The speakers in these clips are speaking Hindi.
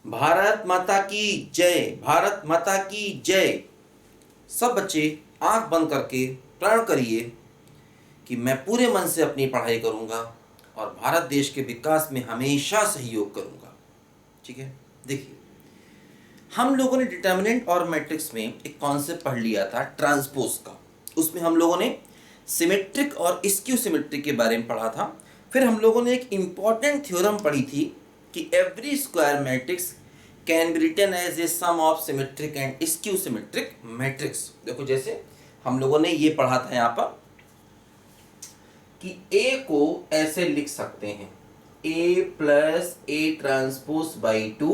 भारत माता की जय, भारत माता की जय। सब बच्चे आंख बंद करके प्रण करिए कि मैं पूरे मन से अपनी पढ़ाई करूंगा और भारत देश के विकास में हमेशा सहयोग करूंगा। ठीक है, देखिए हम लोगों ने डिटर्मिनेंट और मैट्रिक्स में एक कॉन्सेप्ट पढ़ लिया था ट्रांसपोज का। उसमें हम लोगों ने सिमेट्रिक और स्क्यू सिमेट्रिक के बारे में पढ़ा था। फिर हम लोगों ने एक इम्पॉर्टेंट थ्योरम पढ़ी थी कि every square matrix can be written as a sum of symmetric and skew symmetric matrix. देखो जैसे हम लोगों ने ये पढ़ा था यहाँ पर कि ए को ऐसे लिख सकते हैं ए प्लस ए ट्रांसपोज बाई 2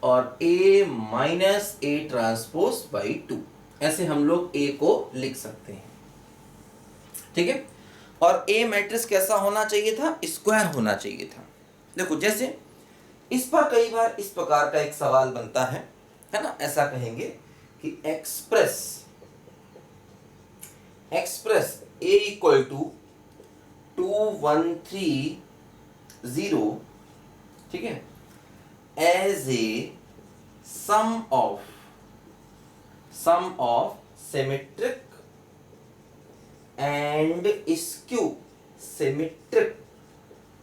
और ए माइनस ए ट्रांसपोज बाई 2, ऐसे हम लोग ए को लिख सकते हैं। ठीक है, और ए मैट्रिक्स कैसा होना चाहिए था? स्क्वायर होना चाहिए था। देखो जैसे इस पर कई बार इस प्रकार का एक सवाल बनता है ना, ऐसा कहेंगे कि एक्सप्रेस ए इक्वल टू 2 1 3 0, ठीक है, as a sum of symmetric and skew symmetric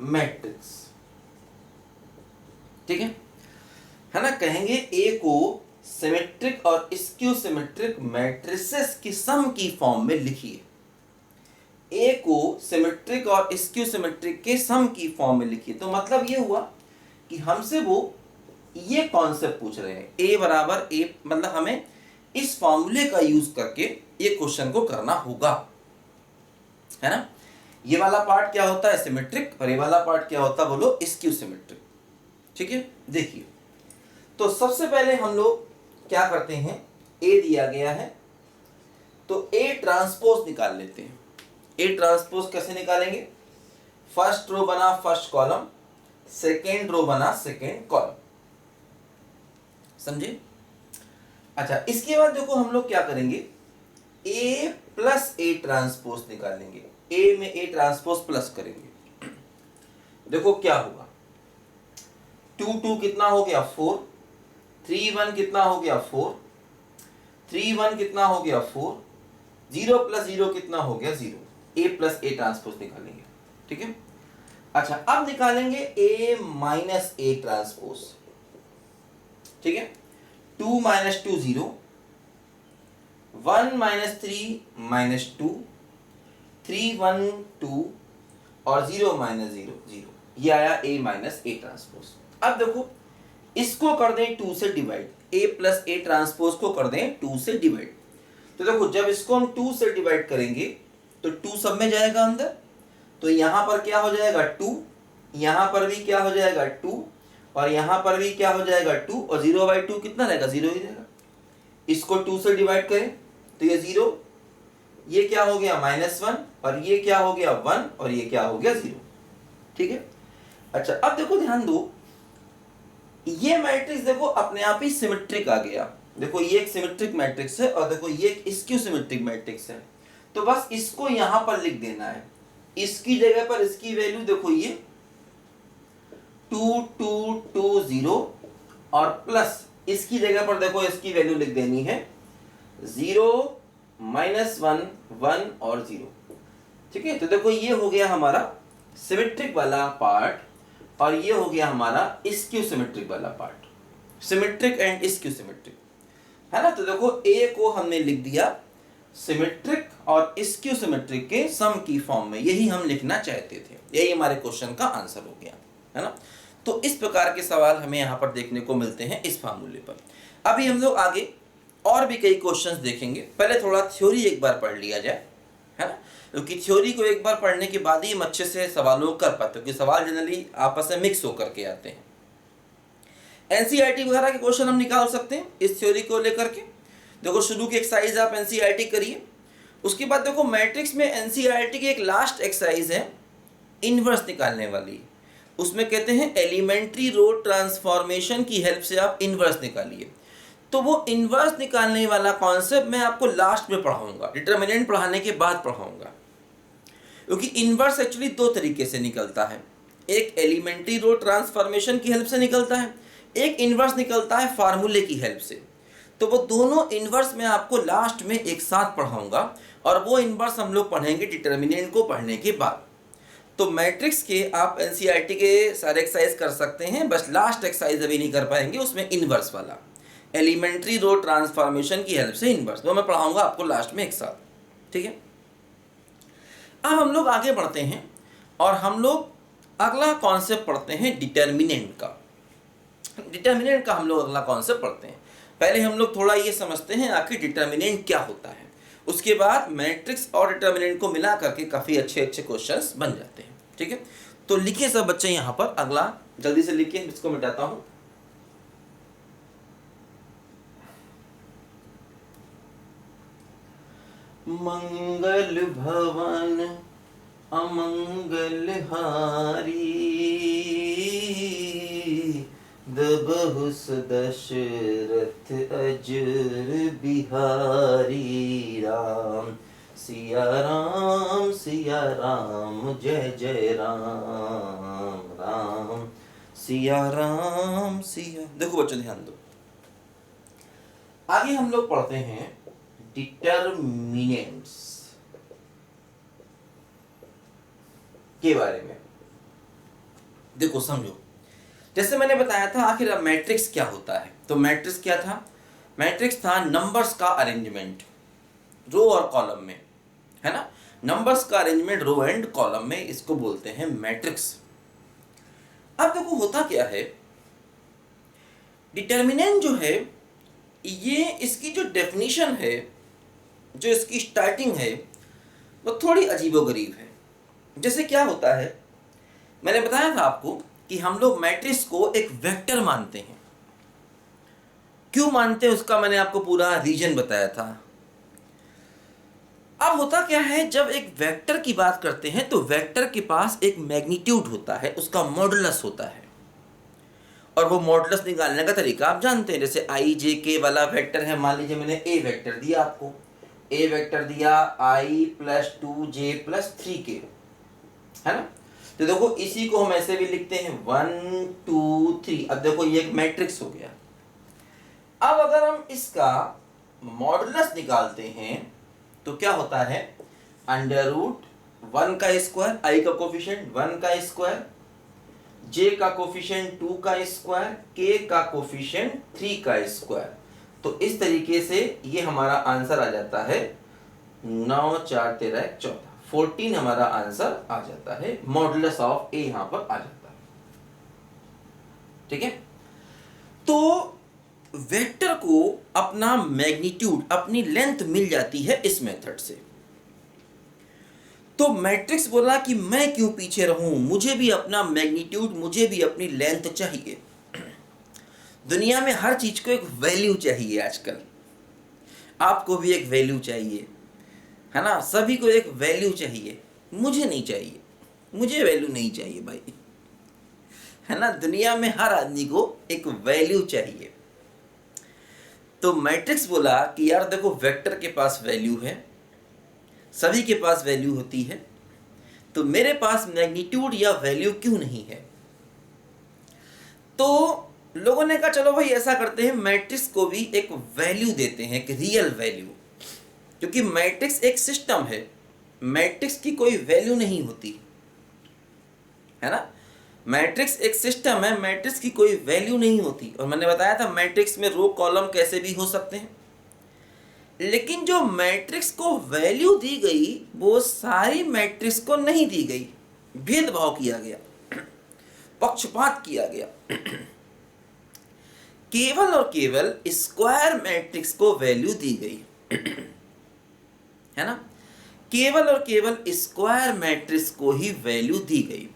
matrix. ठीक है ना, कहेंगे ए को सिमेट्रिक और स्क्यू सिमेट्रिक मैट्रिसेस की सम की फॉर्म में लिखिए। ए को सिमेट्रिक और स्क्यू सिमेट्रिक के सम की फॉर्म में लिखिए। तो मतलब ये हुआ कि हमसे वो ये कॉन्सेप्ट पूछ रहे हैं ए बराबर ए, मतलब हमें इस फॉर्मूले का यूज करके ये क्वेश्चन को करना होगा, है ना। ये वाला पार्ट क्या होता है? सिमेट्रिक, और ये वाला पार्ट क्या होता है? बोलो स्क्यू सिमेट्रिक। ठीक है, देखिए तो सबसे पहले हम लोग क्या करते हैं, ए दिया गया है तो ए ट्रांसपोज निकाल लेते हैं। ए ट्रांसपोज कैसे निकालेंगे? फर्स्ट रो बना फर्स्ट कॉलम, सेकेंड रो बना सेकेंड कॉलम, समझे? अच्छा, इसके बाद देखो हम लोग क्या करेंगे, ए प्लस ए ट्रांसपोज निकालेंगे। ए में ए ट्रांसपोज प्लस करेंगे। देखो क्या होगा, 2 2 कितना हो गया 4, 3 1 कितना हो गया 4, 3 1 कितना हो गया 4, 0 प्लस 0 कितना हो गया 0। ए प्लस ए ट्रांसपोज निकालेंगे। ठीक है, अच्छा अब निकालेंगे ए माइनस ए ट्रांसपोज। ठीक है, 2 माइनस 2 0, 1 माइनस 3 माइनस 2, 3 1 2 और 0 माइनस 0 0, ये आया ए माइनस ए ट्रांसपोज। अब देखो इसको कर दें 2 से divide, A plus A transpose को कर दें 2 से डिवाइड। तो देखो जब इसको हम 2 से डिवाइड करेंगे तो 2 सब में जाएगा अंदर, तो यहां पर क्या हो जाएगा 2, यहां पर भी क्या हो जाएगा 2, और यहां पर भी क्या हो जाएगा 2, और 0/2 कितना रहेगा? 0 ही रहेगा। इसको 2 से डिवाइड करें तो ये 0, ये क्या हो गया -1, और ये क्या हो गया 1, और ये क्या हो गया 0। ठीक है, अच्छा अब देखो ध्यान दो, ये मैट्रिक्स देखो अपने आप ही सिमेट्रिक आ गया। देखो ये एक सिमेट्रिक मैट्रिक्स है और देखो ये एक स्क्यू सिमेट्रिक मैट्रिक्स है। तो बस इसको यहां पर लिख देना है, इसकी जगह पर इसकी वैल्यू देखो ये 2 2 2 0, और प्लस इसकी जगह पर देखो इसकी वैल्यू लिख देनी है 0 -1 1 और 0। ठीक है, तो देखो ये हो गया हमारा सिमेट्रिक वाला पार्ट, और ये हो गया हमारा स्क्यू सिमेट्रिक वाला part, symmetric and skew symmetric, है ना। तो देखो ए को हमने लिख दिया सिमेट्रिक और स्क्यू सिमेट्रिक के सम की फॉर्म में, यही हम लिखना चाहते थे, यही हमारे क्वेश्चन का आंसर हो गया, है ना। तो इस प्रकार के सवाल हमें यहाँ पर देखने को मिलते हैं इस फार्मूले पर। अभी हम लोग आगे और भी कई क्वेश्चंस देखेंगे, पहले थोड़ा थ्योरी एक बार पढ़ लिया जाए, है ना, क्योंकि थ्योरी को एक बार पढ़ने के बाद ही हम अच्छे से सवालों को कर पाते हैं, क्योंकि सवाल जनरली आपस में मिक्स होकर के आते हैं। एनसीईआरटी वगैरह के क्वेश्चन हम निकाल सकते हैं इस थ्योरी को लेकर के। देखो शुरू की एक्सरसाइज आप एनसीईआरटी करिए, उसके बाद देखो मैट्रिक्स में एनसीईआरटी की एक लास्ट एक्सरसाइज है इनवर्स निकालने वाली। उसमें कहते हैं एलिमेंट्री रो ट्रांसफॉर्मेशन की हेल्प से आप इनवर्स निकालिए। तो वो इनवर्स निकालने वाला कॉन्सेप्ट मैं आपको लास्ट में पढ़ाऊंगा, डिटरमिनेंट पढ़ाने के बाद पढ़ाऊंगा, क्योंकि इनवर्स एक्चुअली दो तरीके से निकलता है। एक एलिमेंट्री रो ट्रांसफॉर्मेशन की हेल्प से निकलता है, एक इन्वर्स निकलता है फार्मूले की हेल्प से। तो वो दोनों इन्वर्स मैं आपको लास्ट में एक साथ पढ़ाऊंगा, और वो इन्वर्स हम लोग पढ़ेंगे डिटर्मिनेंट को पढ़ने के बाद। तो मैट्रिक्स के आप एनसीईआरटी के सारे एक्सरसाइज कर सकते हैं, बस लास्ट एक्सरसाइज अभी नहीं कर पाएंगे, उसमें इन्वर्स वाला एलिमेंट्री रो ट्रांसफॉर्मेशन की हेल्प से इन्वर्स, वो मैं पढ़ाऊंगा आपको लास्ट में एक साथ, ठीक है। अब हम लोग आगे बढ़ते हैं और हम लोग अगला कॉन्सेप्ट पढ़ते हैं डिटर्मिनेंट का। डिटर्मिनेंट का हम लोग अगला कॉन्सेप्ट पढ़ते हैं। पहले हम लोग थोड़ा ये समझते हैं आखिर डिटर्मिनेंट क्या होता है, उसके बाद मैट्रिक्स और डिटर्मिनेंट को मिला करके काफ़ी अच्छे अच्छे क्वेश्चंस बन जाते हैं, ठीक है। तो लिखिए सब बच्चे यहाँ पर, अगला जल्दी से लिखिए, इसको मिटाता हूँ। मंगल भवन अमंगल हारी, दबहु दशरथ अजर बिहारी। राम सिया राम जय जय राम, राम सिया। देखो बच्चों ध्यान दो, आगे हम लोग पढ़ते हैं डिटर्मिनेंट्स के बारे में। देखो समझो, जैसे मैंने बताया था आखिर अब मैट्रिक्स क्या होता है। तो मैट्रिक्स क्या था? मैट्रिक्स था नंबर्स का अरेंजमेंट रो और कॉलम में, है ना। नंबर्स का अरेंजमेंट रो एंड कॉलम में, इसको बोलते हैं मैट्रिक्स। अब देखो होता क्या है, डिटर्मिनेंट जो है ये, इसकी जो डेफिनेशन है, जो इसकी स्टार्टिंग है, वो थोड़ी अजीबोगरीब है। जैसे क्या होता है, मैंने बताया था आपको कि हम लोग मैट्रिक्स को एक वेक्टर मानते हैं। क्यों मानते हैं उसका मैंने आपको पूरा रीजन बताया था। अब होता क्या है, जब एक वेक्टर की बात करते हैं तो वेक्टर के पास एक मैग्नीट्यूड होता है, उसका मॉडुलस होता है, और वो मॉडुलस निकालने का तरीका आप जानते हैं। जैसे आई जे के वाला वेक्टर है, मान लीजिए मैंने ए वेक्टर दिया आपको, ए वेक्टर दिया आई प्लस 2j+3k, है ना। तो देखो इसी को हम ऐसे भी लिखते हैं 1 2 3। अब देखो ये एक मैट्रिक्स हो गया। अब अगर हम इसका मॉडुलस निकालते हैं तो क्या होता है, √1 का स्क्वायर, आई का कोफिशिएंट 1 का स्क्वायर, जे का कोफिशिएंट 2 का स्क्वायर, के का कोफिशिएंट 3 का स्क्वायर। तो इस तरीके से ये हमारा आंसर आ जाता है 9 4 13 14, 14 हमारा आंसर आ जाता है। मॉडुलस ऑफ ए यहां पर आ जाता है, ठीक है। तो वेक्टर को अपना मैग्नीट्यूड, अपनी लेंथ मिल जाती है इस मेथड से। तो मैट्रिक्स बोला कि मैं क्यों पीछे रहूं, मुझे भी अपना मैग्नीट्यूड, मुझे भी अपनी लेंथ चाहिए। दुनिया में हर चीज को एक वैल्यू चाहिए आजकल, आपको भी एक वैल्यू चाहिए, है ना। सभी को एक वैल्यू चाहिए, मुझे नहीं चाहिए, मुझे वैल्यू नहीं चाहिए भाई, है ना। दुनिया में हर आदमी को एक वैल्यू चाहिए। तो मैट्रिक्स बोला कि यार देखो वेक्टर के पास वैल्यू है, सभी के पास वैल्यू होती है, तो मेरे पास मैग्नीट्यूड या वैल्यू क्यों नहीं है। तो लोगों ने कहा चलो भाई ऐसा करते हैं, मैट्रिक्स को भी एक वैल्यू देते हैं, एक रियल वैल्यू। क्योंकि मैट्रिक्स एक सिस्टम है, मैट्रिक्स की कोई वैल्यू नहीं होती, है ना। मैट्रिक्स एक सिस्टम है, मैट्रिक्स की कोई वैल्यू नहीं होती। और मैंने बताया था मैट्रिक्स में रो कॉलम कैसे भी हो सकते हैं, लेकिन जो मैट्रिक्स को वैल्यू दी गई वो सारी मैट्रिक्स को नहीं दी गई, भेदभाव किया गया, पक्षपात किया गया। केवल और केवल स्क्वायर मैट्रिक्स को वैल्यू दी गई, है ना। केवल और केवल स्क्वायर मैट्रिक्स को ही वैल्यू दी गई।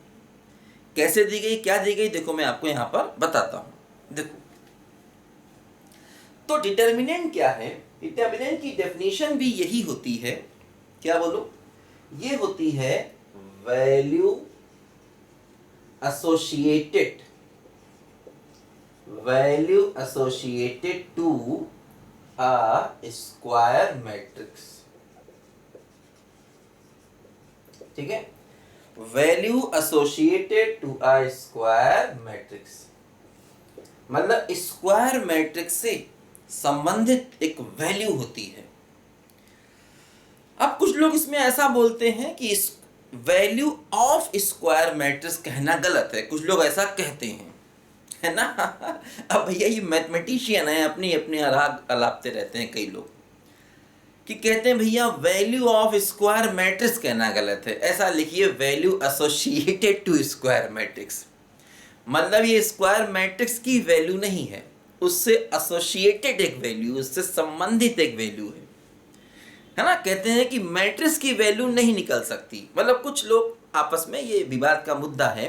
कैसे दी गई, क्या दी गई, देखो मैं आपको यहां पर बताता हूं। देखो तो डिटर्मिनेंट क्या है, डिटर्मिनेंट की डेफिनेशन भी यही होती है, क्या बोलो, ये होती है value associated to a square matrix, ठीक है। Value associated to a square matrix. मतलब स्क्वायर मैट्रिक्स से संबंधित एक वैल्यू होती है। अब कुछ लोग इसमें ऐसा बोलते हैं कि इस वैल्यू ऑफ स्क्वायर मैट्रिक्स कहना गलत है, कुछ लोग ऐसा कहते हैं, है ना। अब भैया ये मैथमेटिशियन है, अपनी अपनी राग अलापते रहते हैं कई लोग, कि कहते हैं भैया वैल्यू ऑफ स्क्वायर मैट्रिक्स कहना गलत है, ऐसा लिखिए value associated to square matrix. मतलब ये स्क्वायर मैट्रिक्स की वैल्यू नहीं है, उससे एसोसिएटेड एक वैल्यू, उससे संबंधित एक वैल्यू है ना। कहते हैं कि मैट्रिक्स की वैल्यू नहीं निकल सकती। मतलब कुछ लोग आपस में, ये विवाद का मुद्दा है,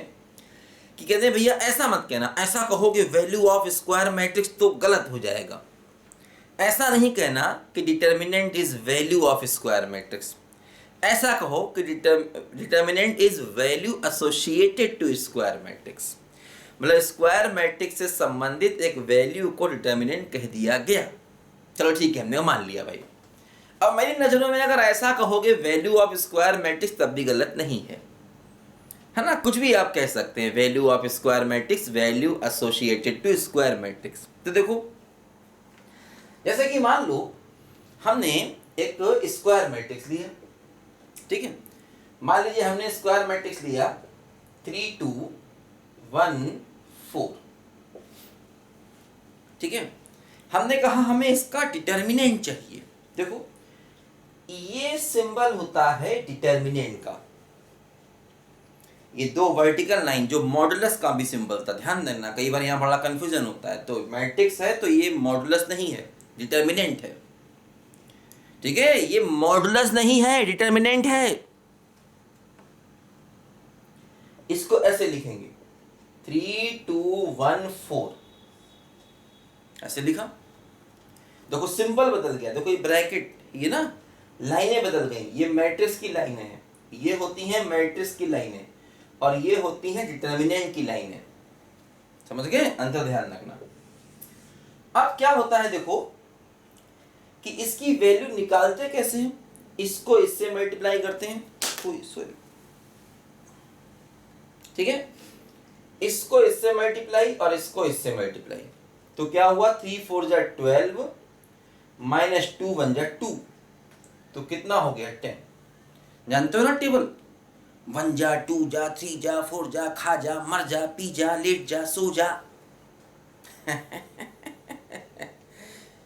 कि कहते हैं भैया ऐसा मत कहना, ऐसा कहोगे वैल्यू ऑफ स्क्वायर मैट्रिक्स तो गलत हो जाएगा। ऐसा नहीं कहना कि determinant is value of square matrix, ऐसा कहो कि determinant is value associated to square matrix. मतलब स्क्वायर मैट्रिक्स से संबंधित एक वैल्यू को डिटर्मिनेंट कह दिया गया। चलो ठीक है, हमने मान लिया भाई। अब मेरी नज़रों में अगर ऐसा कहोगे वैल्यू ऑफ स्क्वायर मैट्रिक्स, तब भी गलत नहीं है ना। कुछ भी आप कह सकते हैं, value of square matrix, value associated to square matrix. तो देखो, जैसे कि मान लो हमने एक स्क्वायर मैट्रिक्स लिया, ठीक है। मान लीजिए हमने स्क्वायर मैट्रिक्स लिया 3 2 1 4, ठीक है। हमने कहा हमें इसका डिटर्मिनेंट चाहिए। देखो, ये सिंबल होता है डिटर्मिनेंट का, ये दो वर्टिकल लाइन जो मॉडुलस का भी सिंबल था, ध्यान देना, कई बार यहाँ बड़ा कंफ्यूजन होता है। तो मैट्रिक्स है तो ये मॉडुलस नहीं है, डिटर्मिनेंट है, ठीक है। ये मॉडुलस नहीं है, डिटर्मिनेंट है। इसको ऐसे लिखेंगे 3 2 1 4, ऐसे लिखा। देखो सिंबल बदल गया, देखो ये ब्रैकेट, ये ना लाइनें बदल गई। ये मैट्रिक्स की लाइनें हैं, ये होती हैं मैट्रिक्स की लाइनें, और ये होती हैं डिटर्मिनेंट की लाइनें। समझ गए? अंतर ध्यान रखना। अब क्या होता है, देखो कि इसकी वैल्यू निकालते कैसे हैं। इसको इससे मल्टीप्लाई करते हैं, सॉरी, ठीक है। इसको इससे मल्टीप्लाई और इसको इससे मल्टीप्लाई, तो क्या हुआ 3 4 जा 12 माइनस 2 1 जा 2, तो कितना हो गया 10। जानते हो ना टेबल, 1 जा 2 जा 3 जा 4 जा, खा जा, मर जा, पी जा, लेट जा, सो जा।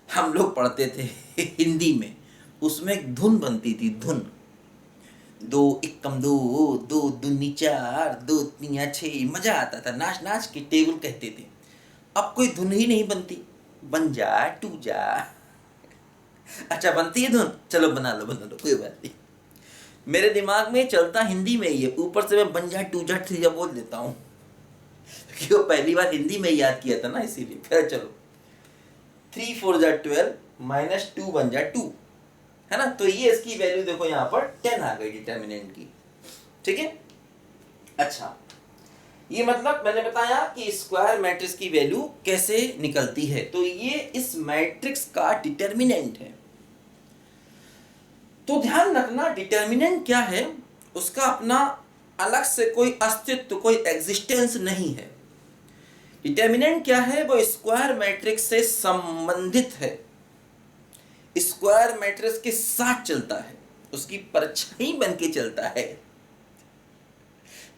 हम लोग पढ़ते थे हिंदी में, उसमें एक धुन बनती थी, धुन। 2 एकम 2, 2 दूनी 4, 2 तिया 6, मजा आता था, नाच नाच के टेबल कहते थे। अब कोई धुन ही नहीं बनती, बन जा, टू जा। अच्छा बनती है धुन, चलो बना लो, कोई बात नहीं। मेरे दिमाग में चलता हिंदी में ही है, ऊपर से मैं बन जा, टू जा, थ्री जा बोल देता हूँ, क्योंकि पहली बार हिंदी में याद किया था ना, इसीलिए। फिर चलो 3 4 जा 12 माइनस 2 1 जा 2, है ना। तो ये इसकी वैल्यू देखो यहाँ पर 10 आ गई डिटर्मिनेंट की, ठीक है। अच्छा, ये मतलब मैंने बताया कि स्क्वायर मैट्रिक्स की वैल्यू कैसे निकलती है। तो ये इस मैट्रिक्स का डिटर्मिनेंट है। तो ध्यान रखना, डिटर्मिनेंट क्या है, उसका अपना अलग से कोई अस्तित्व, कोई एग्जिस्टेंस नहीं है। डिटर्मिनेंट क्या है, वो स्क्वायर मैट्रिक्स से संबंधित है, स्क्वायर मैट्रिक्स के साथ चलता है, उसकी परछाई बन के चलता है,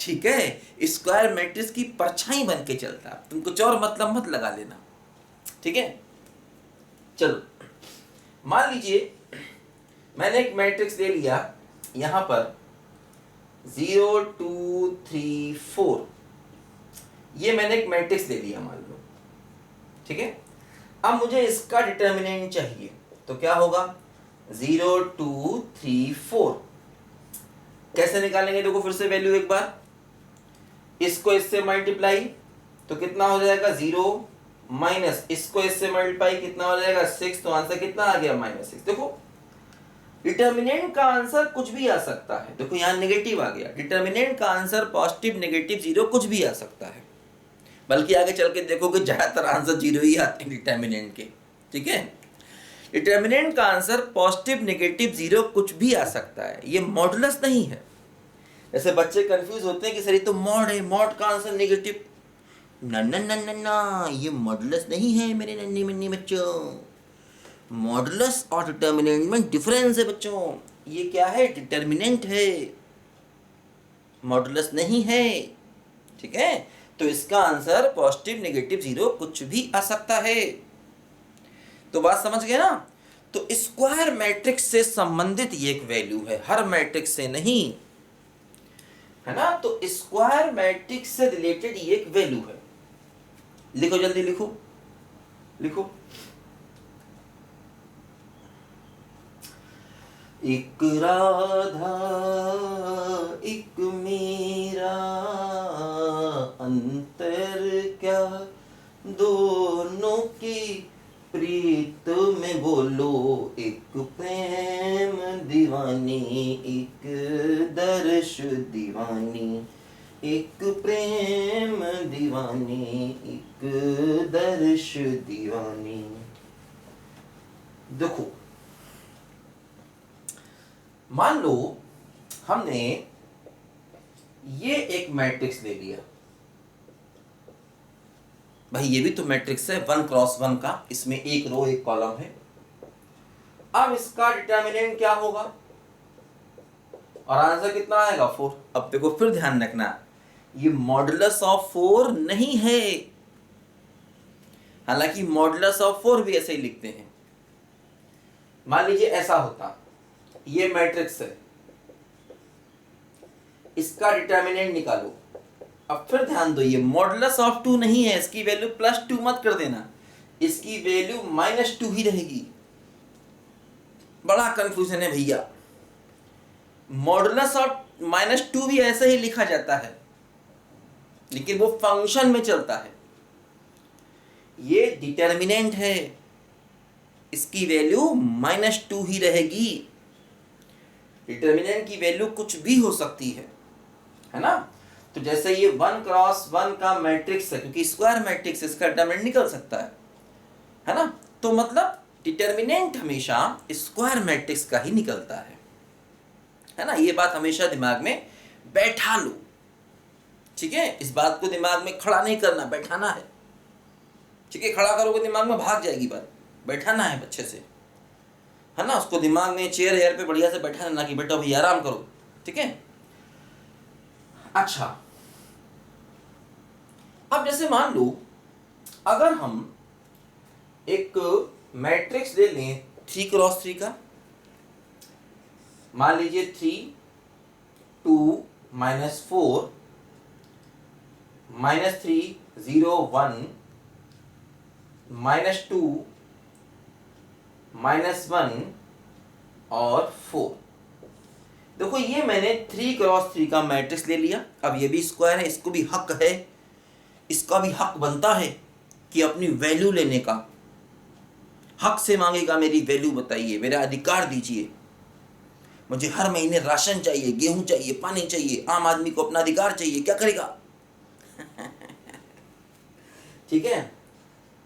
ठीक है। स्क्वायर मैट्रिक्स की परछाई बन के चलता है, तुम कुछ और मतलब मत लगा लेना, ठीक है। चलो मान लीजिए मैंने एक मैट्रिक्स ले लिया, यहां पर 0 2 3 4, ये मैंने एक मैट्रिक्स ले लिया मान लो, ठीक है। अब मुझे इसका डिटर्मिनेंट चाहिए, तो क्या होगा 0 2 3 4। कैसे निकालेंगे, देखो फिर से वैल्यू एक बार, इसको इससे मल्टीप्लाई तो कितना हो जाएगा 0, माइनस इसको इससे मल्टीप्लाई कितना हो जाएगा 6, तो आंसर कितना आ गया -6। देखो डिटर्मिनेंट का आंसर कुछ भी आ सकता है, देखो यहाँ नेगेटिव आ गया, डिटर्मिनेंट का आंसर पॉजिटिव, नेगेटिव, 0 कुछ भी आ सकता है, बल्कि आगे चल के देखोगे ज्यादातर आंसर 0 ही आते हैं डिटर्मिनेंट के, ठीक है। डिटर्मिनेंट का आंसर पॉजिटिव, नेगेटिव, 0 कुछ भी आ सकता है, ये मॉडुलस नहीं है। जैसे बच्चे कंफ्यूज होते हैं कि सर ये तो मॉड है, मॉड का आंसर नेगेटिव, ना ना ना ना ना, ये मॉडुलस नहीं है मेरे नन्हे मुन्ने बच्चों। मॉडुलस और डिटर्मिनेंट में डिफरेंस है बच्चों। ये क्या है? डिटर्मिनेंट है, मॉडुलस नहीं है। ठीक है, तो इसका आंसर पॉजिटिव नेगेटिव जीरो कुछ भी आ सकता है। तो बात समझ गए ना? तो स्क्वायर मैट्रिक्स से संबंधित ये एक वैल्यू है, हर मैट्रिक्स से नहीं, है ना? तो स्क्वायर मैट्रिक्स से रिलेटेड ये एक वैल्यू है। लिखो जल्दी, लिखो लिखो। एक राधा एक मेरा, अंतर क्या दोनों की प्रीत में बोलो। एक प्रेम दीवानी एक दर्श दीवानी, एक प्रेम दीवानी एक दर्श दीवानी। देखो, मान लो हमने ये एक मैट्रिक्स ले लिया। भाई ये भी तो मैट्रिक्स है 1 क्रॉस 1 का, इसमें एक रो एक कॉलम है। अब इसका डिटर्मिनेंट क्या होगा और आंसर कितना आएगा? 4। अब देखो फिर ध्यान रखना, ये मॉडुलस ऑफ 4 नहीं है। हालांकि मॉडुलस ऑफ 4 भी ऐसे ही लिखते हैं। मान लीजिए ऐसा होता, ये मैट्रिक्स है, इसका डिटर्मिनेंट निकालो। अब फिर ध्यान दो, ये मॉडुलस ऑफ 2 नहीं है, इसकी वैल्यू +2 मत कर देना, इसकी वैल्यू -2 ही रहेगी। बड़ा कंफ्यूजन है भैया। मॉडुलस ऑफ -2 भी ऐसे ही लिखा जाता है, लेकिन वो फंक्शन में चलता है। ये डिटर्मिनेंट है, इसकी वैल्यू -2 ही रहेगी। डिटर्मिनेंट की वैल्यू कुछ भी हो सकती है ना? तो जैसे ये 1 क्रॉस 1 का मैट्रिक्स है, क्योंकि स्क्वायर मैट्रिक्स, इसका डिटर्मिनेंट निकल सकता है ना? तो मतलब डिटर्मिनेंट हमेशा स्क्वायर मैट्रिक्स का ही निकलता है ना? ये बात हमेशा दिमाग में बैठा लो, ठीक है? इस बात को दिमाग में खड़ा नहीं करना, बैठाना है, ठीक है? खड़ा करोगे दिमाग में भाग जाएगी बात, बैठाना है अच्छे से, है ना? उसको दिमाग में चेयर हेयर पे बढ़िया से बैठा ना, कि बेटा भैया आराम करो, ठीक है? अच्छा, अब जैसे मान लो अगर हम एक मैट्रिक्स ले लें 3 क्रॉस 3 का, मान लीजिए 3 2 -4 -3 0 1 -2 -1 और 4। देखो ये मैंने 3 क्रॉस 3 का मैट्रिक्स ले लिया। अब ये भी स्क्वायर है, इसको भी हक है, इसका भी हक बनता है कि अपनी वैल्यू लेने का। हक से मांगेगा, मेरी वैल्यू बताइए, मेरा अधिकार दीजिए, मुझे हर महीने राशन चाहिए, गेहूं चाहिए, पानी चाहिए। आम आदमी को अपना अधिकार चाहिए, क्या करेगा? ठीक है,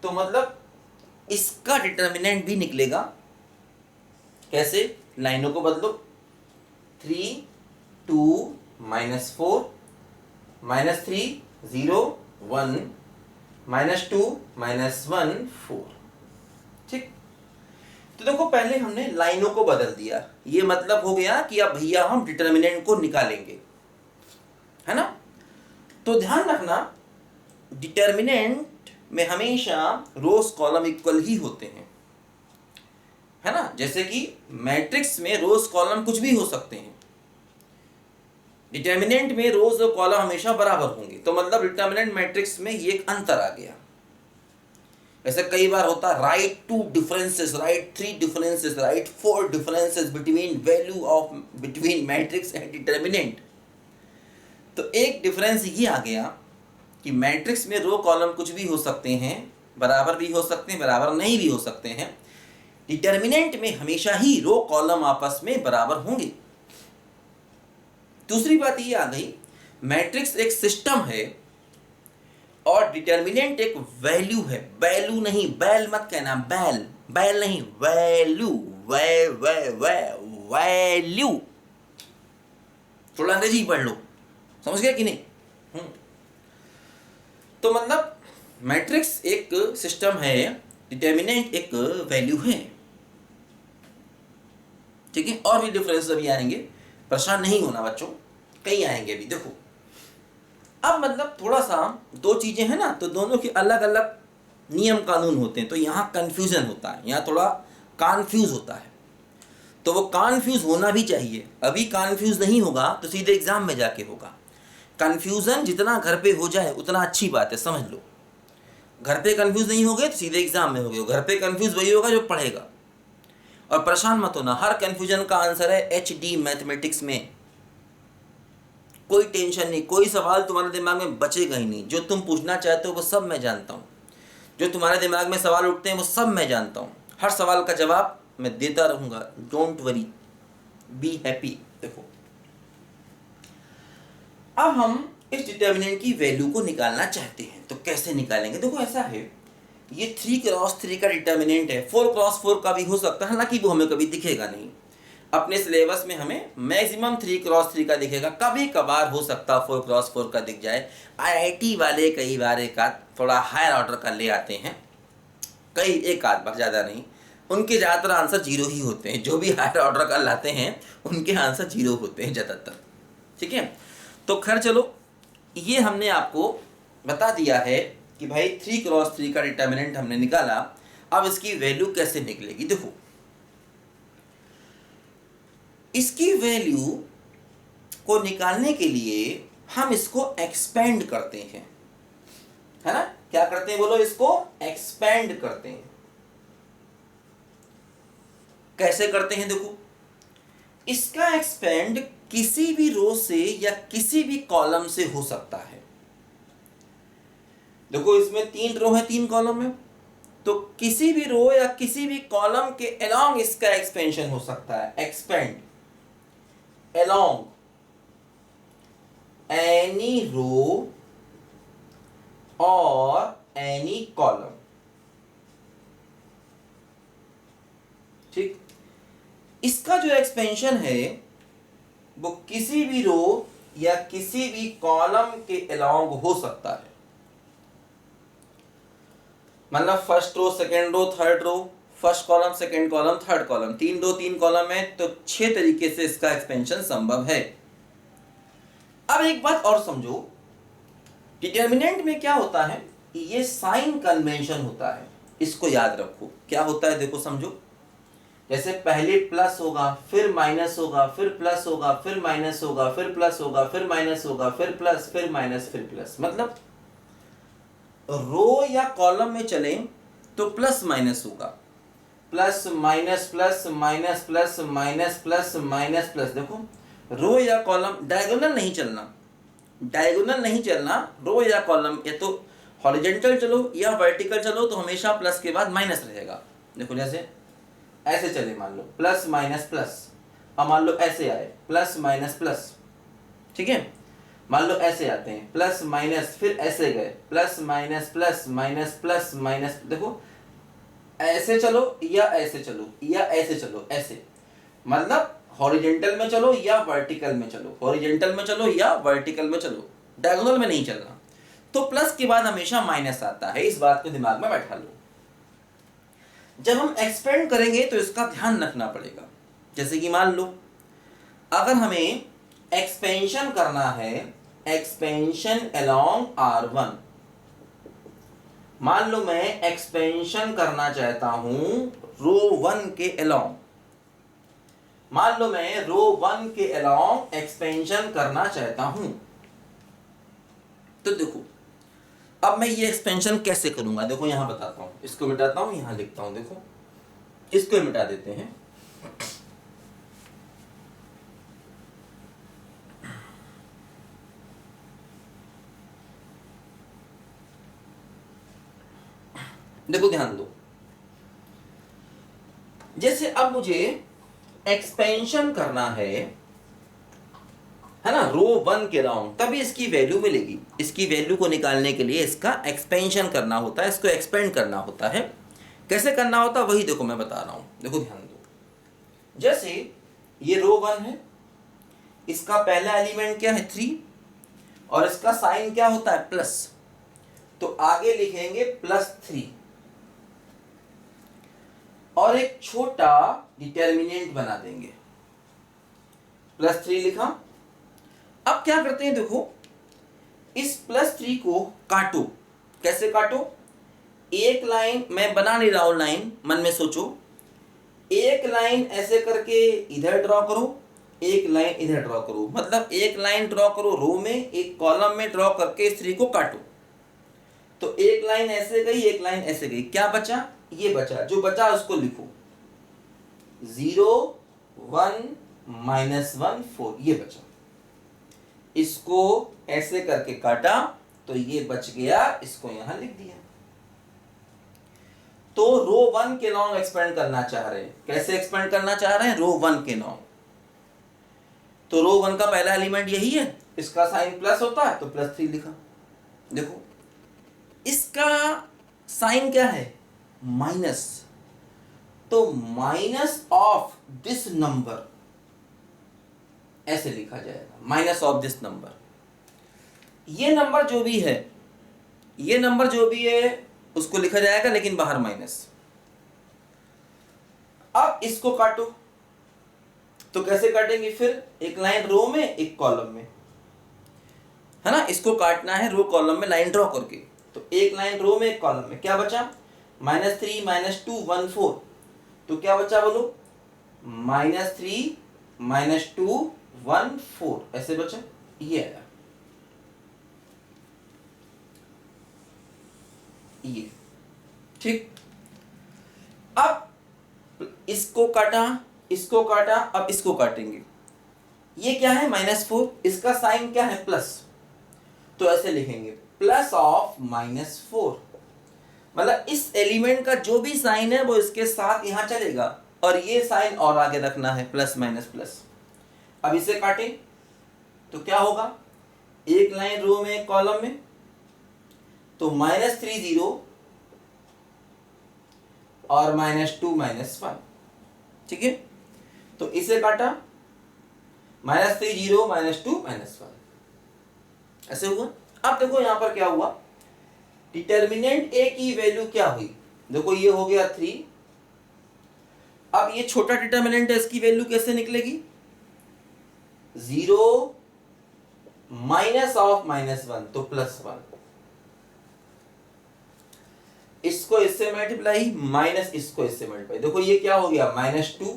तो मतलब इसका डिटर्मिनेंट भी निकलेगा। कैसे? लाइनों को बदलो, 3 2 -4 -3 0 1 -2 -1 4। ठीक, तो देखो पहले हमने लाइनों को बदल दिया, ये मतलब हो गया कि अब भैया हम डिटर्मिनेंट को निकालेंगे, है ना? तो ध्यान रखना, डिटर्मिनेंट में हमेशा रोज कॉलम इक्वल ही होते हैं, है ना? जैसे कि मैट्रिक्स में रोज कॉलम कुछ भी हो सकते हैं, डिटर्मिनेंट में रोज और कॉलम हमेशा बराबर होंगे। तो मतलब डिटर्मिनेंट मैट्रिक्स में ये एक अंतर आ गया। ऐसे कई बार होता है, right 2 differences, right 3 differences, right 4 differences between value of between matrix and determinant. तो एक डिफरेंस ये आ गया कि मैट्रिक्स में रो कॉलम कुछ भी हो सकते हैं, बराबर भी हो सकते हैं, बराबर नहीं भी हो सकते हैं। डिटर्मिनेंट में हमेशा ही रो कॉलम आपस में बराबर होंगे। दूसरी बात ये आ गई, मैट्रिक्स एक सिस्टम है और डिटर्मिनेंट एक वैल्यू है। वैल्यू नहीं, बैल मत कहना, बैल बैल नहीं, वैल्यू, वैल्यू। थोड़ा अंग्रेजी पढ़ लो, समझ गया कि नहीं? तो मतलब मैट्रिक्स एक सिस्टम है, डिटर्मिनेंट एक वैल्यू है, ठीक है। और भी डिफरेंस अभी आएंगे, परेशान नहीं होना बच्चों, कई आएंगे अभी। देखो अब मतलब थोड़ा सा दो चीजें हैं ना, तो दोनों के अलग अलग नियम कानून होते हैं, तो यहाँ कंफ्यूजन होता है, यहाँ थोड़ा कन्फ्यूज होता है। तो वो कन्फ्यूज होना भी चाहिए, अभी कन्फ्यूज नहीं होगा तो सीधे एग्जाम में जाके होगा। कन्फ्यूजन जितना घर पे हो जाए उतना अच्छी बात है, समझ लो। घर पे कंफ्यूज नहीं हो गए तो सीधे एग्जाम में हो गए, घर पे कंफ्यूज वही होगा जो पढ़ेगा। और परेशान मत होना, हर कंफ्यूजन का आंसर है HD मैथमेटिक्स में, कोई टेंशन नहीं, कोई सवाल तुम्हारे दिमाग में बचेगा ही नहीं। जो तुम पूछना चाहते हो वो सब मैं जानता हूँ, जो तुम्हारे दिमाग में सवाल उठते हैं वो सब मैं जानता हूँ, हर सवाल का जवाब मैं देता रहूँगा। Don't worry, be happy. देखो अब हम इस डिटर्मिनेंट की वैल्यू को निकालना चाहते हैं, तो कैसे निकालेंगे? देखो ऐसा है, ये 3x3 का डिटर्मिनेंट है, 4x4 का भी हो सकता है, हालांकि वो हमें कभी दिखेगा नहीं। अपने सिलेबस में हमें मैक्सिमम 3x3 का दिखेगा, कभी कभार हो सकता 4x4 का दिख जाए। IIT वाले कई बार एक आध थोड़ा हायर ऑर्डर का ले आते हैं, कई एक आध बार, ज़्यादा नहीं। उनके ज़्यादातर आंसर 0 ही होते हैं, जो भी हायर ऑर्डर का लाते हैं उनके आंसर 0 होते हैं ज़्यादातर, ठीक है। तो खैर चलो, ये हमने आपको बता दिया है कि भाई 3x3 का डिटर्मिनेंट हमने निकाला। अब इसकी वैल्यू कैसे निकलेगी? देखो इसकी वैल्यू को निकालने के लिए हम इसको एक्सपेंड करते हैं, है ना? क्या करते हैं बोलो? इसको एक्सपेंड करते हैं। कैसे करते हैं? देखो इसका एक्सपेंड किसी भी रो से या किसी भी कॉलम से हो सकता है। देखो इसमें 3 रो है, 3 कॉलम है, तो किसी भी रो या किसी भी कॉलम के अलोंग इसका एक्सपेंशन हो सकता है। एक्सपेंड अलोंग एनी रो और एनी कॉलम, ठीक। इसका जो एक्सपेंशन है वो किसी भी रो या किसी भी कॉलम के अलोंग हो सकता है। मतलब first row, second row, third row, first column, second column, third column, 3 row 3 column है, तो 6 तरीके से इसका एक्सपेंशन संभव है। अब एक बात और समझो, डिटर्मिनेंट में क्या होता है, ये साइन कन्वेंशन होता है, इसको याद रखो। क्या होता है देखो समझो, जैसे पहले प्लस होगा, फिर माइनस होगा, फिर प्लस होगा, फिर माइनस होगा, फिर प्लस होगा, फिर माइनस होगा, फिर प्लस, फिर माइनस, फिर प्लस। मतलब रो या कॉलम में चले तो प्लस माइनस होगा, plus minus plus minus plus minus plus minus plus. देखो रो या कॉलम डायगोनल नहीं चलना, डायगोनल नहीं चलना। रो या कॉलम या तो हॉरिजॉन्टल चलो या वर्टिकल चलो तो हमेशा प्लस के बाद माइनस रहेगा। देखो जैसे ऐसे चले, मान लो प्लस माइनस प्लस, अब मान लो ऐसे आए प्लस माइनस प्लस, ठीक है। मान लो ऐसे आते हैं प्लस माइनस, फिर ऐसे गए plus minus plus minus plus minus. देखो ऐसे चलो या ऐसे चलो या ऐसे चलो, ऐसे मतलब हॉरिजॉन्टल में चलो या वर्टिकल में चलो, हॉरिजॉन्टल में चलो या वर्टिकल में चलो, डायगोनल में नहीं चलना। तो प्लस के बाद हमेशा माइनस आता है, इस बात को दिमाग में बैठा लो। जब हम एक्सपेंड करेंगे तो इसका ध्यान रखना पड़ेगा। जैसे कि मान लो अगर हमें एक्सपेंशन करना है, एक्सपेंशन अलोंग R1, मान लो मैं एक्सपेंशन करना चाहता हूं रो 1 के अलोंग, मान लो मैं रो 1 के अलोंग एक्सपेंशन करना चाहता हूं, तो देखो अब मैं ये एक्सपेंशन कैसे करूंगा। देखो यहां बताता हूं, इसको मिटाता हूं, यहां लिखता हूं। देखो इसको मिटा देते हैं, देखो ध्यान दो। जैसे अब मुझे एक्सपेंशन करना है ना, रो 1 के अराउंड, तभी इसकी वैल्यू मिलेगी। इसकी वैल्यू को निकालने के लिए इसका एक्सपेंशन करना होता है, इसको एक्सपेंड करना होता है। कैसे करना होता है वही देखो मैं बता रहा हूं। देखो ध्यान दो, जैसे ये रो 1 है, इसका पहला एलिमेंट क्या है 3, और इसका साइन क्या होता है प्लस। तो आगे लिखेंगे +3 और एक छोटा डिटर्मिनेंट बना देंगे। +3 लिखा। अब क्या करते हैं, देखो इस +3 को काटो। कैसे काटो? एक लाइन मैं बना नहीं रहा हूं, लाइन मन में सोचो। एक लाइन ऐसे करके इधर ड्रॉ करो, एक लाइन इधर ड्रॉ करो, मतलब एक लाइन ड्रॉ करो रो में, एक कॉलम में ड्रॉ करके इस 3 को काटो। तो एक लाइन ऐसे गई, एक लाइन ऐसे गई, क्या बचा? ये बचा। जो बचा उसको लिखो 0 1 -1 4, ये बचा। इसको ऐसे करके काटा तो ये बच गया, इसको यहां लिख दिया। तो रो 1 के लॉन्ग एक्सपेंड करना चाह रहे हैं। कैसे एक्सपेंड करना चाह रहे हैं? रो 1 के लॉन्ग। तो रो 1 का पहला एलिमेंट यही है, इसका साइन प्लस होता है तो +3 लिखा। देखो इसका साइन क्या है? माइनस, तो माइनस ऑफ दिस नंबर ऐसे लिखा जाएगा, माइनस ऑफ दिस नंबर। ये नंबर जो भी है, ये नंबर जो भी है उसको लिखा जाएगा, लेकिन बाहर माइनस। अब इसको काटो, तो कैसे काटेंगे फिर? एक लाइन रो में, एक कॉलम में, है ना। इसको काटना है रो कॉलम में लाइन ड्रॉ करके। तो एक लाइन रो में, एक कॉलम में, क्या बचा? -3 -2 1 4। तो क्या बचा बोलो? -3 -2 1 4, ऐसे बचा। ये आया, ये ठीक। अब इसको काटा, इसको काटा, अब इसको काटेंगे। ये क्या है? -4, इसका साइन क्या है? प्लस। तो ऐसे लिखेंगे प्लस ऑफ -4, मतलब इस एलिमेंट का जो भी साइन है वो इसके साथ यहां चलेगा, और ये साइन और आगे रखना है, प्लस माइनस प्लस। अब इसे काटें तो क्या होगा? एक लाइन रो में, एक कॉलम में, तो -3 0 और -2 -1, ठीक है। तो इसे काटा, -3 0 -2 -1, ऐसे हुआ। अब देखो यहां पर क्या हुआ, डिटर्मिनेंट ए की वैल्यू क्या हुई? देखो ये हो गया 3। अब ये छोटा डिटर्मिनेंट है, इसकी वैल्यू कैसे निकलेगी? 0 माइनस ऑफ -1, तो +1। इसको इससे मल्टीप्लाई, माइनस इसको इससे मल्टीप्लाई। देखो ये क्या हो गया? -2।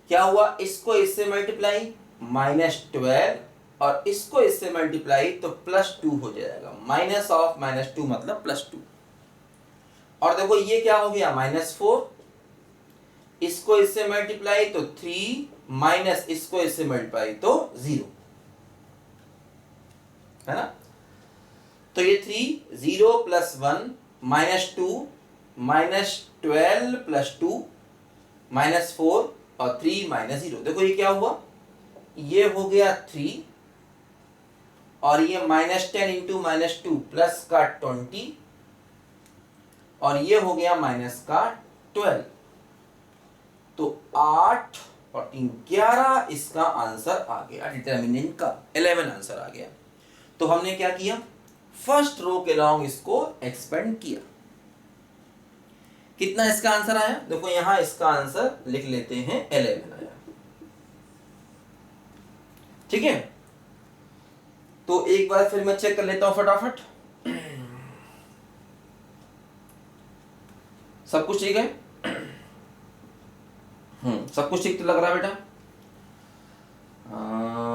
क्या हुआ? इसको इससे मल्टीप्लाई, -12, और इसको इससे मल्टीप्लाई तो +2 हो जाएगा। माइनस ऑफ -2 मतलब +2। और देखो ये क्या हो गया? -4, इसको इससे मल्टीप्लाई तो 3, माइनस इसको इससे मल्टीप्लाई तो 0, है ना। तो ये 3 0 + 1 -2 -12 + 2 -4 और 3 -0। देखो ये क्या हुआ? ये हो गया 3, और ये -10 × -2 प्लस का 20, और ये हो गया माइनस का 12। तो 8 और 3 11 इसका आंसर आ गया, डिटर्मिनेंट का 11 आंसर आ गया। तो हमने क्या किया? फर्स्ट रो के लॉन्ग इसको एक्सपेंड किया। कितना इसका आंसर आया? देखो यहां इसका आंसर लिख लेते हैं, 11 आया, ठीक है। तो एक बार फिर मैं चेक कर लेता हूं फटाफट। सब कुछ ठीक है? सब कुछ ठीक तो लग रहा है बेटा।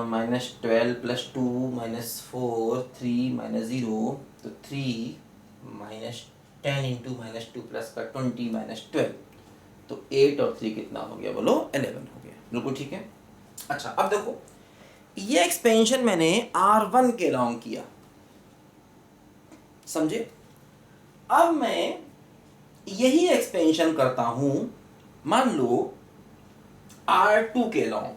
-12 + 2 -4 3 -0, तो 3 -10 × -2 प्लस का 20 -12, तो 8 और 3 कितना हो गया बोलो? 11 हो गया। बिल्कुल ठीक है। अच्छा अब देखो, ये एक्सपेंशन मैंने R1 के लॉन्ग किया, समझे। अब मैं यही एक्सपेंशन करता हूं, मान लो R2 के लॉन्ग।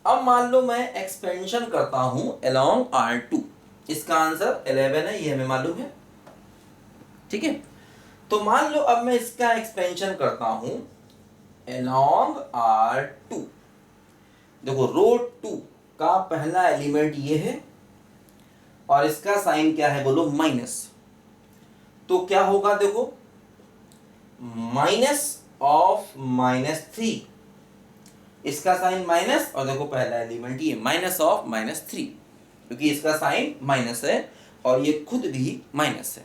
अब मान लो मैं एक्सपेंशन करता हूं अलोंग R2, इसका आंसर 11 है, ये हमें मालूम है, ठीक है। तो मान लो अब मैं इसका एक्सपेंशन करता हूं अलोंग R2। देखो रो 2 का पहला एलिमेंट ये है, और इसका साइन क्या है बोलो माइनस, तो क्या होगा देखो माइनस ऑफ -3, इसका साइन माइनस और देखो पहला एलिमेंट ये माइनस ऑफ -3, क्योंकि इसका साइन माइनस है और ये खुद भी माइनस है।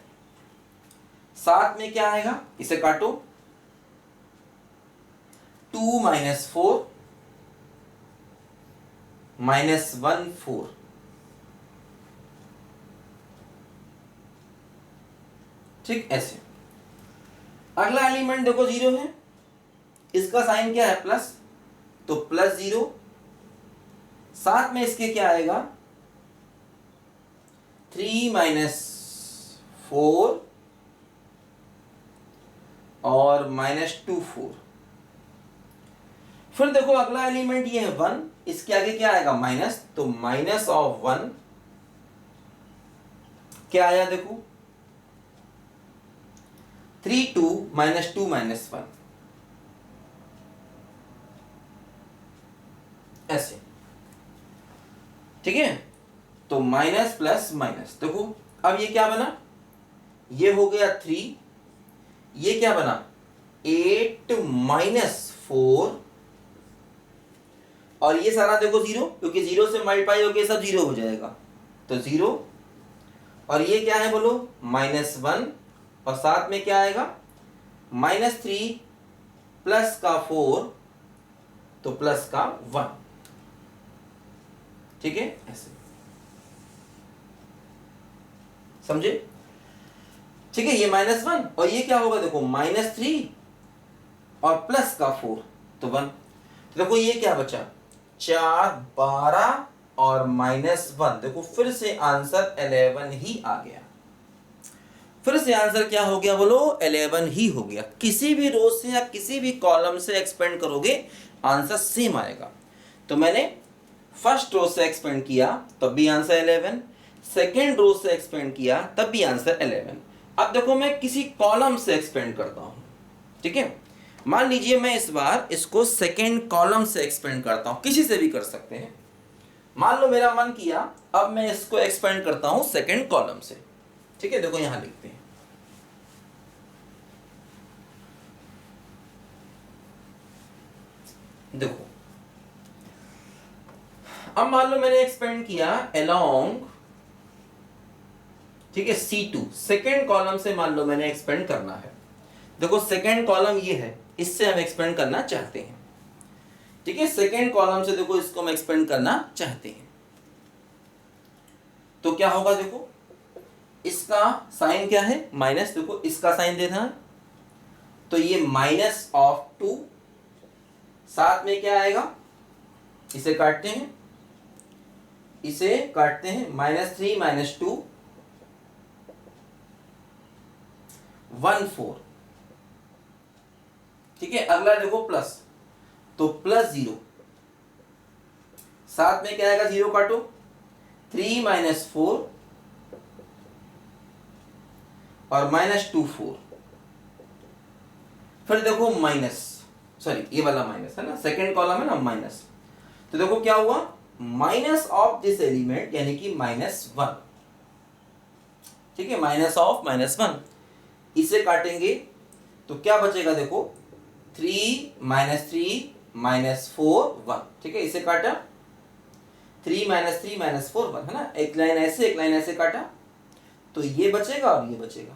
साथ में क्या आएगा, इसे काटो, 2 - 4 -1 4, ठीक ऐसे। अगला एलिमेंट देखो 0 है, इसका साइन क्या है प्लस, तो +0, साथ में इसके क्या आएगा 3 - 4 और -2 4। फिर देखो अगला एलिमेंट ये है 1, इसके आगे क्या आएगा माइनस, तो माइनस ऑफ 1 क्या आया देखो 3 2 -2 -1 ऐसे, ठीक है। तो माइनस प्लस माइनस, देखो अब ये क्या बना, ये हो गया 3, ये क्या बना 8 - 4 और ये सारा देखो 0, क्योंकि 0 से मल्टीप्लाई होके सब 0 हो जाएगा, तो 0 और ये क्या है बोलो -1 और साथ में क्या आएगा -3 प्लस का 4 तो प्लस का 1, ठीक है ऐसे, समझे, ठीक है। ये -1 और ये क्या होगा देखो -3 और प्लस का 4 तो 1, तो देखो ये क्या बचा 4 12 और -1, देखो फिर से आंसर 11 ही आ गया, फिर से आंसर क्या हो गया बोलो 11 ही हो गया। किसी भी रो से या किसी भी कॉलम से एक्सपेंड करोगे आंसर सेम आएगा। तो मैंने फर्स्ट रो से एक्सपेंड किया तब भी आंसर 11, सेकेंड रो से एक्सपेंड किया तब भी आंसर 11। अब देखो मैं किसी कॉलम से एक्सपेंड करता हूं, ठीक है। मान लीजिए मैं इस बार इसको सेकेंड कॉलम से एक्सपेंड करता हूं, किसी से भी कर सकते हैं। मान लो मेरा मन किया अब मैं इसको एक्सपेंड करता हूं सेकेंड कॉलम से, ठीक है। देखो यहां लिखते हैं, देखो अब मान लो मैंने एक्सपेंड किया अलोंग, ठीक है C2, सेकेंड कॉलम से मान लो मैंने एक्सपेंड करना है। देखो सेकेंड कॉलम ये है, इससे हम एक्सपेंड करना चाहते हैं, ठीक है। सेकेंड कॉलम से देखो इसको हम एक्सपेंड करना चाहते हैं, तो क्या होगा देखो इसका साइन क्या है माइनस, देखो इसका साइन देना है तो ये -2, साथ में क्या आएगा, इसे काटते हैं, इसे काटते हैं -3 - 2 1 4, ठीक है। अगला देखो प्लस, तो +0, साथ में क्या आएगा 0 काटो 3 - 4 और -2 4, फिर देखो माइनस, सॉरी ये वाला माइनस है ना, सेकेंड कॉलम है ना माइनस, तो देखो क्या हुआ माइनस ऑफ दिस एलिमेंट यानी कि -1, ठीक है, माइनस ऑफ -1, इसे काटेंगे तो क्या बचेगा देखो 3 - 3 - 4 1, ठीक है। इसे काटा 3 - 3 - 4 1 है ना, एक लाइन ऐसे एक लाइन ऐसे काटा तो ये बचेगा और ये बचेगा।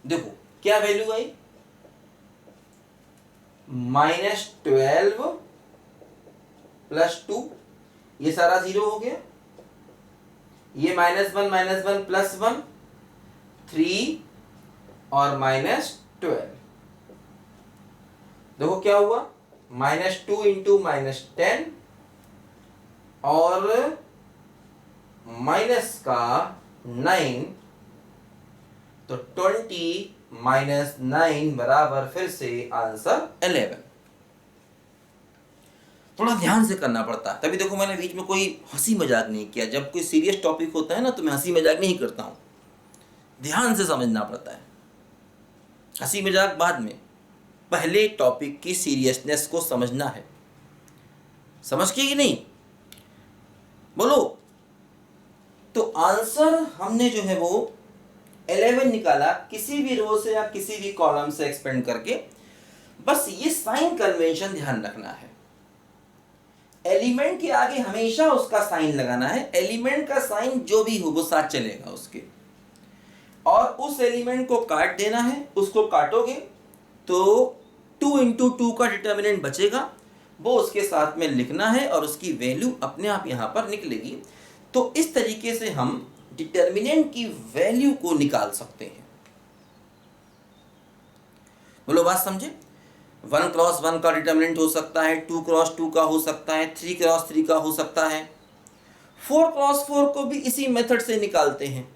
देखो क्या वैल्यू आई -12 + 2, ये सारा 0 हो गया, ये -1 +1 3 और -12, देखो क्या हुआ -2 × -10 और माइनस का 9, तो 20 - 9 बराबर फिर से आंसर 11। थोड़ा ध्यान से करना पड़ता है, तभी देखो मैंने बीच में कोई हंसी मजाक नहीं किया। जब कोई सीरियस टॉपिक होता है ना तो मैं हंसी मजाक नहीं करता हूँ, ध्यान से समझना पड़ता है। हंसी मजाक बाद में, पहले टॉपिक की सीरियसनेस को समझना है। समझ के कि नहीं बोलो, तो आंसर हमने जो है वो 11 निकाला, किसी भी रो से या किसी भी कॉलम से एक्सपेंड करके। बस ये साइन कन्वेंशन ध्यान रखना है, एलिमेंट के आगे हमेशा उसका साइन लगाना है, एलिमेंट का साइन जो भी हो वो साथ चलेगा उसके, और उस एलिमेंट को काट देना है। उसको काटोगे तो 2 इंटू 2 का डिटर्मिनेंट बचेगा, वो उसके साथ में लिखना है और उसकी वैल्यू अपने आप यहाँ पर निकलेगी। तो इस तरीके से हम डिटर्मिनेंट की वैल्यू को निकाल सकते हैं। बोलो बात समझे? 1 क्रॉस 1 का डिटर्मिनेंट हो सकता है, 2 क्रॉस 2 का हो सकता है, 3 क्रॉस 3 का हो सकता है, 4 क्रॉस 4 को भी इसी मेथड से निकालते हैं।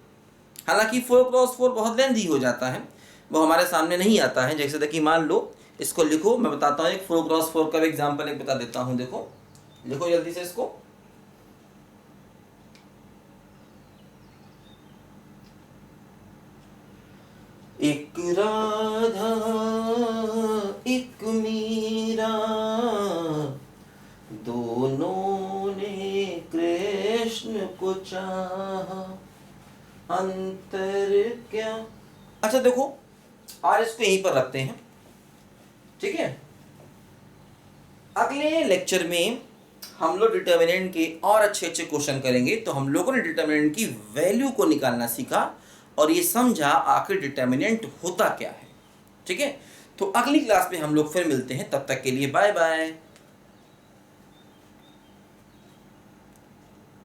हालांकि 4 क्रॉस 4 बहुत लेंथी हो जाता है, वो हमारे सामने नहीं आता है। जैसे देखिए मान लो इसको लिखो, मैं बताता हूँ एक 4 क्रॉस 4 का भी एग्जाम्पल एक बता देता हूँ। देखो लिखो जल्दी से इसको। एक राधा एक मीरा, दोनों ने कृष्ण को चाहा, अंतर क्या। अच्छा देखो, आज इसको यहीं पर रखते हैं, ठीक है। अगले लेक्चर में हम लोग डिटर्मिनेंट के और अच्छे अच्छे क्वेश्चन करेंगे। तो हम लोगों ने डिटर्मिनेंट की वैल्यू को निकालना सीखा और ये समझा आखिर डिटर्मिनेंट होता क्या है, ठीक है। तो अगली क्लास में हम लोग फिर मिलते हैं, तब तक के लिए बाय बाय।